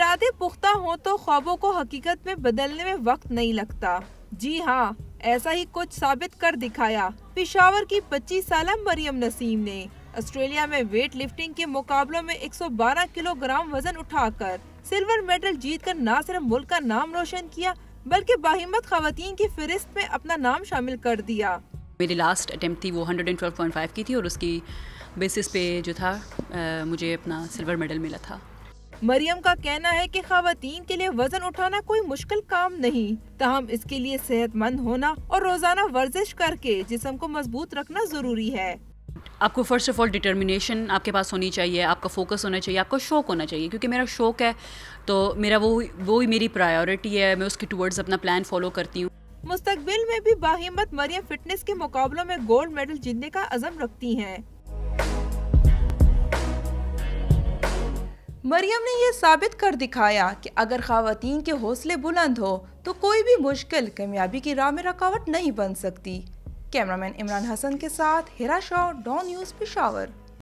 ارادے پختہ ہوں تو خوابوں کو حقیقت میں بدلنے میں وقت نہیں لگتا۔ جی ہاں، ایسا ہی کچھ ثابت کر دکھایا پشاور کی 25 سالہ مریم نسیم نے۔ آسٹریلیا میں ویٹ لفٹنگ کے مقابلوں میں 112 کلو گرام وزن اٹھا کر سلور میڈل جیت کر نہ صرف ملک کا نام روشن کیا بلکہ باہمت خواتین کی فہرست میں اپنا نام شامل کر دیا۔ میری لاسٹ اٹیمپٹ تھی وہ 112.5 کی تھی اور اس کی بیسس پہ جو تھا مجھے اپنا سلور میڈل ملا تھا۔ مریم کا کہنا ہے کہ خواتین کے لیے وزن اٹھانا کوئی مشکل کام نہیں، تاہم اس کے لیے صحت مند ہونا اور روزانہ ورزش کر کے جسم کو مضبوط رکھنا ضروری ہے۔ آپ کو فرسٹ آف آل ڈٹرمنیشن آپ کے پاس ہونی چاہیے، آپ کا فوکس ہونا چاہیے، آپ کا شوق ہونا چاہیے، کیونکہ میرا شوق ہے تو میرا وہی میری پرائیورٹی ہے، میں اس کے ٹورڈز اپنا پلان فالو کرتی ہوں۔ مستقبل میں بھی باہمت مریم فٹنس کے مقابلوں میں گولڈ میڈل جیتنے کا عزم رکھتی ہیں۔ مریم نے یہ ثابت کر دکھایا کہ اگر خواتین کے حوصلے بلند ہو تو کوئی بھی مشکل کامیابی کی راہ میں رکاوٹ نہیں بن سکتی۔ کیمرامین عمران حسن کے ساتھ ہیرا شاہ، ڈان نیوز، پشاور۔